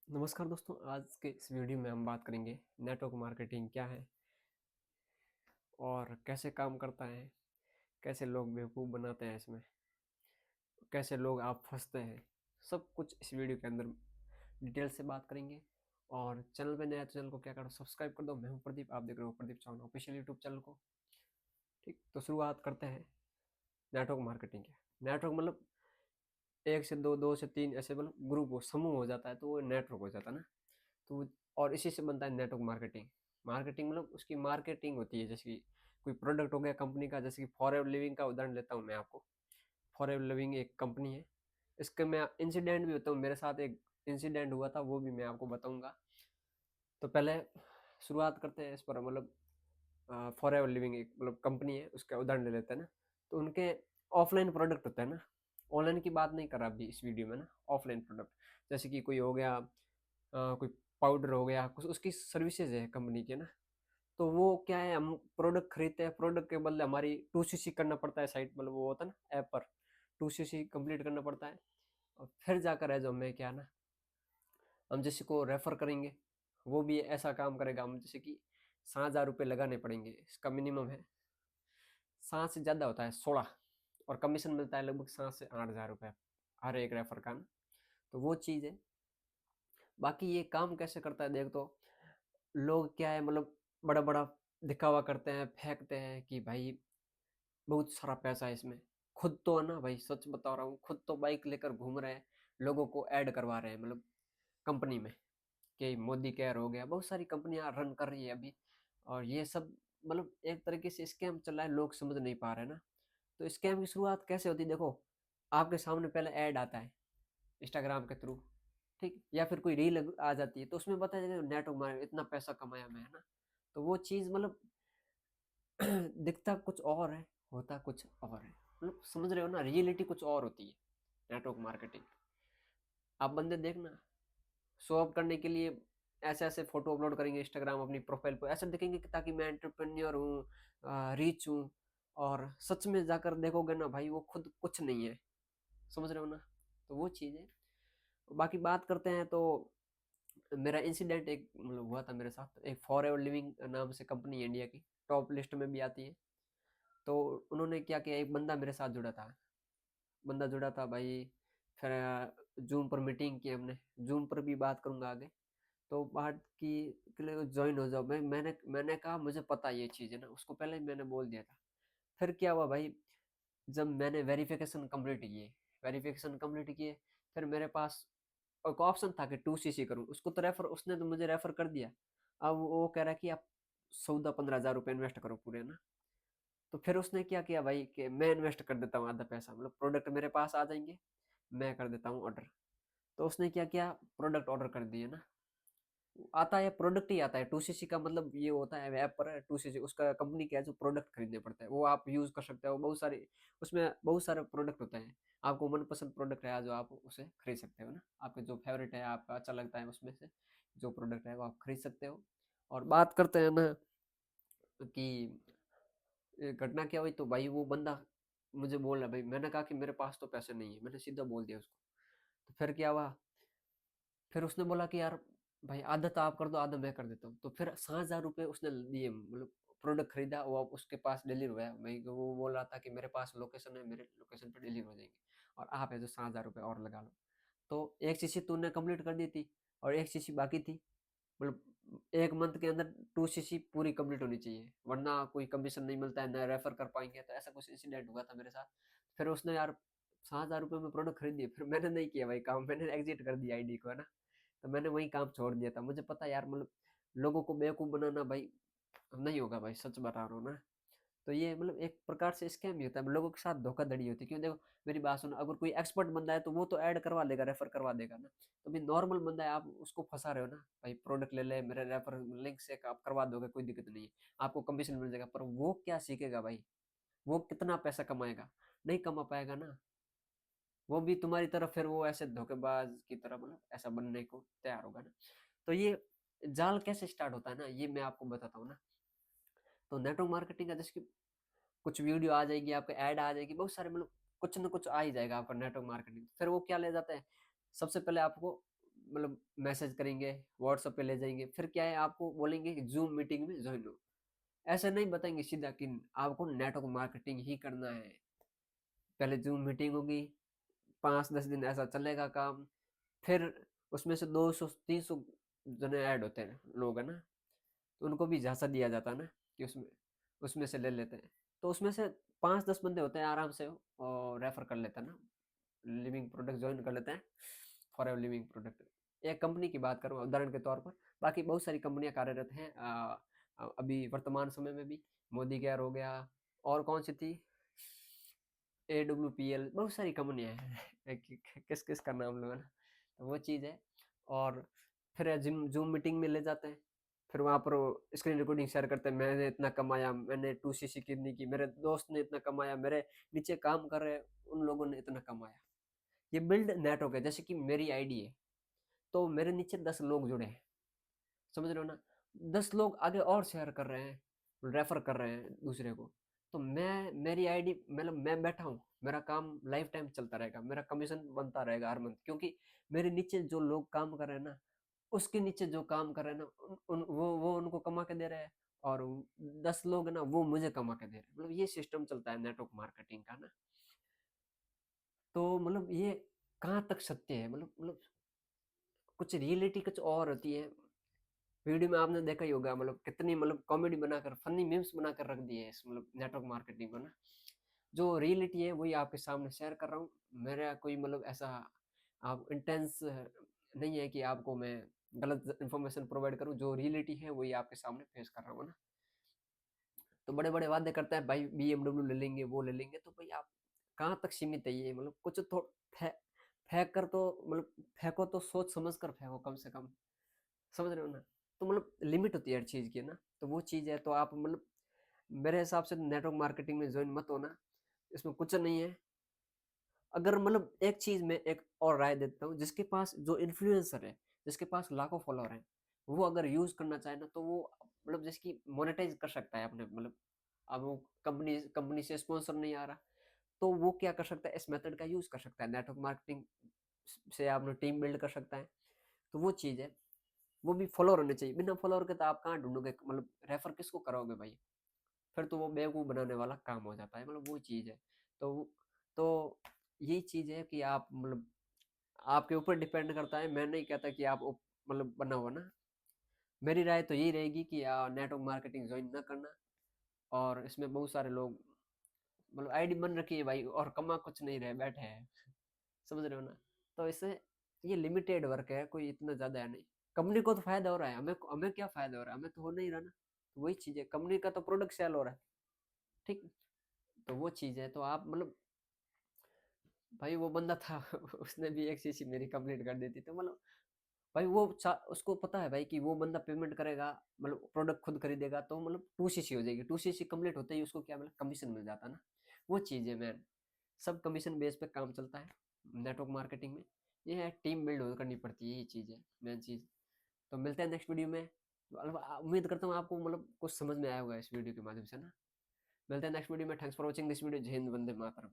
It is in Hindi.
नमस्कार दोस्तों, आज के इस वीडियो में हम बात करेंगे नेटवर्क मार्केटिंग क्या है और कैसे काम करता है, कैसे लोग बेवकूफ़ बनाते हैं इसमें, कैसे लोग आप फंसते हैं। सब कुछ इस वीडियो के अंदर डिटेल से बात करेंगे। और चैनल पे नया है तो चैनल को क्या करो, सब्सक्राइब कर दो। मैं हूं प्रदीप, आप देख रहे हो Pradeep Chauhan official YouTube channel को। ठीक, तो शुरुआत करते हैं। नेटवर्क मार्केटिंग क्या है? नेटवर्क मतलब एक से दो, दो से तीन, ऐसे मतलब ग्रुप हो, समूह हो जाता है तो वो नेटवर्क हो जाता है ना। तो और इसी से बनता है नेटवर्क मार्केटिंग। मार्केटिंग मतलब उसकी मार्केटिंग होती है, जैसे कि कोई प्रोडक्ट हो गया कंपनी का, जैसे कि फॉरएवर लिविंग का उदाहरण लेता हूँ मैं आपको। फॉरएवर लिविंग एक कंपनी है। इसके मैं इंसिडेंट भी बताऊँ, मेरे साथ एक इंसिडेंट हुआ था, वो भी मैं आपको बताऊंगा। तो पहले शुरुआत करते हैं इस पर, मतलब फॉरएवर लिविंग एक मतलब कंपनी है, उसका उदाहरण ले लेते हैं ना। तो उनके ऑफलाइन प्रोडक्ट होता है ना, ऑनलाइन की बात नहीं कर रहा अभी इस वीडियो में ना। ऑफलाइन प्रोडक्ट जैसे कि कोई हो गया, कोई पाउडर हो गया, कुछ उसकी सर्विसेज है कंपनी के ना। तो वो क्या है, हम प्रोडक्ट खरीदते हैं, प्रोडक्ट के बदले हमारी 2cc करना पड़ता है साइट, मतलब वो होता है ना ऐप पर 2cc कंप्लीट करना पड़ता है। और फिर जाकर है जो हमें क्या ना, हम जैसे को रेफर करेंगे, वो भी ऐसा काम करेगा। हम जैसे कि 7,000 रुपये लगाने पड़ेंगे, इसका मिनिमम है। 7 से ज़्यादा होता है 16, और कमीशन मिलता है लगभग 7 से 8 हज़ार रुपये हर एक रेफर का ना। तो वो चीज़ है। बाकी ये काम कैसे करता है देख, तो लोग क्या है, मतलब बड़ा बड़ा दिखावा करते हैं, फेंकते हैं कि भाई बहुत सारा पैसा है इसमें। खुद तो है ना भाई, सच बता रहा हूँ, खुद तो बाइक लेकर घूम रहे हैं, लोगों को ऐड करवा रहे हैं, मतलब कंपनी में। कि मोदी केयर हो गया, बहुत सारी कंपनियां रन कर रही है अभी। और ये सब मतलब एक तरीके से स्कैम चल रहा है, लोग समझ नहीं पा रहे हैं ना। तो स्कैम की शुरुआत कैसे होती है देखो, आपके सामने पहले ऐड आता है इंस्टाग्राम के थ्रू, ठीक, या फिर कोई रील आ जाती है, तो उसमें बताया जाएगा नेटवर्क मार्केटिंग इतना पैसा कमाया मैं, है ना। तो वो चीज़ मतलब दिखता कुछ और है, होता कुछ और है, मतलब समझ रहे हो ना, रियलिटी कुछ और होती है नेटवर्क मार्केटिंग। आप बंदे देखना, शो ऑफ करने के लिए ऐसे ऐसे फोटो अपलोड करेंगे इंस्टाग्राम अपनी प्रोफाइल पर, ऐसे दिखेंगे कि ताकि मैं एंटरप्रेन्योर हूँ, रिच हूँ। और सच में जाकर देखोगे ना भाई, वो खुद कुछ नहीं है। समझ रहे हो ना। तो वो चीज़ है। बाकी बात करते हैं तो मेरा इंसिडेंट एक मतलब हुआ था मेरे साथ। एक फॉर एवर लिविंग नाम से कंपनी है, इंडिया की टॉप लिस्ट में भी आती है। तो उन्होंने क्या किया, एक बंदा मेरे साथ जुड़ा था। बंदा जुड़ा था भाई। फिर जूम पर मीटिंग की हमने, जूम पर भी बात करूंगा आगे। तो बात की के लिए ज्वाइन हो जाओ। मैंने कहा मुझे पता ये चीज़ है ना, उसको पहले ही मैंने बोल दिया था। फिर क्या हुआ भाई, जब मैंने वेरिफिकेशन कंप्लीट किए, फिर मेरे पास एक ऑप्शन था कि 2cc करूँ, उसको तो रेफर, उसने तो मुझे रेफर कर दिया। अब वो कह रहा है कि आप 14-15 हज़ार रुपये इन्वेस्ट करो पूरे ना। तो फिर उसने क्या किया भाई, कि मैं इन्वेस्ट कर देता हूँ आधा पैसा, मतलब प्रोडक्ट मेरे पास आ जाएंगे, मैं कर देता हूँ ऑर्डर। तो उसने क्या किया, प्रोडक्ट ऑर्डर कर दिए ना। आता है प्रोडक्ट ही आता है 2cc का, मतलब ये होता है ऐप पर 2cc, उसका कंपनी का है, जो प्रोडक्ट खरीदने पड़ता है वो आप यूज कर सकते हो। बहुत सारे उसमें बहुत सारे प्रोडक्ट होते हैं। आपको मनपसंद प्रोडक्ट है जो आप उसे खरीद सकते हो ना, आपके जो फेवरेट है, आपका अच्छा लगता है उसमें से जो प्रोडक्ट है वो आप खरीद सकते हो। और बात करते हैं ना कि ये घटना क्या हुई, तो भाई वो बंदा मुझे बोल रहा भाई, मैंने कहा कि मेरे पास तो पैसे नहीं है, मैंने सीधा बोल दिया उसको। तो फिर क्या हुआ, फिर उसने बोला कि यार भाई आधा तो आप कर दो, आधा मैं कर देता हूँ। तो फिर 7,000 रुपये उसने दिए, मतलब प्रोडक्ट खरीदा, वो अब उसके पास डिलीवर हुआ है। भाई वो बोल रहा था कि मेरे पास लोकेशन है, मेरे लोकेशन पर डिलीवर हो जाएंगे, और आप है जो 7,000 रुपये और लगा लो। तो एक शीशी तूने कंप्लीट कर दी थी, और एक शीशी बाकी थी। मतलब एक मंथ के अंदर 2cc पूरी कंप्लीट होनी चाहिए, वरना कोई कमीशन नहीं मिलता है, ना रेफर कर पाएंगे। तो ऐसा कुछ इंसिडेंट हुआ था मेरे साथ। फिर उसने यार 7,000 रुपये में प्रोडक्ट खरीद दिए, फिर मैंने नहीं किया भाई काम, मैंने एग्जिट कर दिया आईडी को, है ना। तो मैंने वही काम छोड़ दिया था, मुझे पता यार, मतलब लोगों को बेवकूफ़ बनाना भाई नहीं होगा भाई, सच बता रहा हूँ ना। तो ये मतलब एक प्रकार से स्कैम ही होता है, लोगों के साथ धोखाधड़ी होती है। क्यों देखो, मेरी बात सुनो, अगर कोई एक्सपर्ट बंदा है तो वो तो ऐड करवा देगा, रेफर करवा देगा ना। तो भी नॉर्मल बंदा है, आप उसको फंसा रहे हो ना भाई, प्रोडक्ट ले ले मेरे रेफर लिंक से, आप करवा दोगे, कोई दिक्कत नहीं है, आपको कमीशन मिल जाएगा। पर वो क्या सीखेगा भाई, वो कितना पैसा कमाएगा, नहीं कमा पाएगा ना। वो भी तुम्हारी तरफ फिर वो ऐसे धोखेबाज की तरह मतलब ऐसा बनने को तैयार होगा ना। तो ये जाल कैसे स्टार्ट होता है ना, ये मैं आपको बताता हूँ ना। तो नेटवर्क मार्केटिंग का जैसे कि कुछ वीडियो आ जाएगी, आपको ऐड आ जाएगी, बहुत सारे मतलब कुछ ना कुछ आ ही जाएगा आपका नेटवर्क मार्केटिंग। फिर वो क्या ले जाता है, सबसे पहले आपको मतलब मैसेज करेंगे, व्हाट्सएप पे ले जाएंगे, फिर क्या है आपको बोलेंगे कि जूम मीटिंग में ज्वाइन हो। ऐसा नहीं बताएंगे सीधा कि आपको नेटवर्क मार्केटिंग ही करना है। पहले जूम मीटिंग होगी, 5-10 दिन ऐसा चलेगा काम, फिर उसमें से 200-300 जने ऐड होते हैं, लोग है ना, तो उनको भी झांसा दिया जाता है ना कि उसमें उसमें से ले लेते हैं। तो उसमें से 5-10 बंदे होते हैं आराम से, और रेफर कर लेते हैं ना, लिविंग प्रोडक्ट ज्वाइन कर लेते हैं, फॉर एवर लिविंग प्रोडक्ट। एक कंपनी की बात करूँ उदाहरण के तौर पर, बाकी बहुत सारी कंपनियां कार्यरत हैं अभी वर्तमान समय में भी। मोदी केयर हो गया, और कौन सी थी, AWPL, बहुत सारी कंपनियां हैं किस किस का नाम लो है ना। तो वो चीज़ है। और फिर जिम जूम मीटिंग में ले जाते हैं, फिर वहाँ पर स्क्रीन रिकॉर्डिंग शेयर करते हैं, मैंने इतना कमाया, मैंने 2cc कितनी की, मेरे दोस्त ने इतना कमाया, मेरे नीचे काम कर रहे उन लोगों ने इतना कमाया। ये बिल्ड नेटवर्क है। जैसे कि मेरी आईडी है, तो मेरे नीचे 10 लोग जुड़े हैं, समझ रहे हो ना, 10 लोग आगे और शेयर कर रहे हैं, रेफर कर रहे हैं दूसरे को। तो मैं, मेरी आईडी, मतलब मैं बैठा हूँ, मेरा काम लाइफ टाइम चलता रहेगा, मेरा कमीशन बनता रहेगा हर मंथ, क्योंकि मेरे नीचे जो लोग काम कर रहे हैं ना, उसके नीचे जो काम कर रहे हैं ना, वो उनको कमा के दे रहे हैं, और 10 लोग है ना, वो मुझे कमा के दे रहे हैं। मतलब ये सिस्टम चलता है नेटवर्क मार्केटिंग का ना। तो मतलब ये कहाँ तक सत्य है, मतलब कुछ रियलिटी कुछ और होती है। वीडियो में आपने देखा ही होगा, मतलब कितनी मतलब कॉमेडी बनाकर, फनी मीम्स बनाकर रख दिए हैं इस मतलब नेटवर्क मार्केटिंग को ना। जो रियलिटी है वही आपके सामने शेयर कर रहा हूँ। मेरा कोई मतलब ऐसा आप इंटेंस नहीं है कि आपको मैं गलत इन्फॉर्मेशन प्रोवाइड करूँ। जो रियलिटी है वही आपके सामने पेश कर रहा हूँ ना। तो बड़े बड़े वादे करता है भाई, BMW ले लेंगे, वो ले लेंगे, तो भाई आप कहाँ तक सीमित है ये, मतलब कुछ तो फे, फेंक कर तो मतलब फेंको तो सोच समझ कर फेंको कम से कम, समझ रहे हो ना। तो मतलब लिमिट होती है हर चीज़ की ना। तो वो चीज़ है, तो आप मतलब मेरे हिसाब से नेटवर्क मार्केटिंग में ज्वाइन मत होना, इसमें कुछ नहीं है। अगर मतलब एक चीज़ में एक और राय देता हूँ, जिसके पास जो इन्फ्लुएंसर है, जिसके पास लाखों फॉलोअर हैं, वो अगर यूज़ करना चाहे ना, तो वो मतलब जिसकी मोनेटाइज कर सकता है अपने मतलब, अब वो कंपनी कंपनी से स्पॉन्सर नहीं आ रहा, तो वो क्या कर सकता है, इस मेथड का यूज़ कर सकता है। नेटवर्क मार्केटिंग से आपने टीम बिल्ड कर सकता है। तो वो चीज़ है। वो भी फॉलोअर होने चाहिए, बिना फॉलोअर के तो आप कहाँ ढूंढोगे, मतलब रेफर किसको करोगे भाई, फिर तो वो बेवकूफ़ बनाने वाला काम हो जाता है, मतलब वो चीज़ है। तो यही चीज़ है कि आप मतलब आपके ऊपर डिपेंड करता है। मैं नहीं कहता कि आप मतलब बनाओ ना। मेरी राय तो यही रहेगी कि नेटवर्क मार्केटिंग ज्वाइन ना करना। और इसमें बहुत सारे लोग मतलब आईडी बन रखी है भाई, और कमा कुछ नहीं रहे, बैठे हैं समझ रहे हो ना। तो इससे ये लिमिटेड वर्क है, कोई इतना ज़्यादा है नहीं। कंपनी को तो फायदा हो रहा है, हमें हमें क्या फायदा हो रहा है, हमें तो हो नहीं रहा ना। तो वही चीज़ है, कंपनी का तो प्रोडक्ट सेल हो रहा है, ठीक। तो वो चीज़ है। तो आप मतलब भाई वो बंदा था उसने भी एक चीज़ मेरी कंप्लीट कर दी थी, तो मतलब भाई वो उसको पता है भाई कि वो बंदा पेमेंट करेगा, मतलब प्रोडक्ट खुद खरीदेगा, तो मतलब 2cc हो जाएगी। 2cc कंप्लीट होते ही उसको क्या मतलब कमीशन मिल जाता ना। वो चीज़ है मैन, सब कमीशन बेस पे काम चलता है नेटवर्क मार्केटिंग में। ये है, टीम बिल्ड करनी पड़ती है, यही चीज़ है मेन चीज़। तो मिलते हैं नेक्स्ट वीडियो में। मतलब उम्मीद करता हूँ आपको मतलब कुछ समझ में आया होगा इस वीडियो के माध्यम से ना। मिलते हैं नेक्स्ट वीडियो में। Thanks for watching this video. जय हिंद, वंदे मातरम।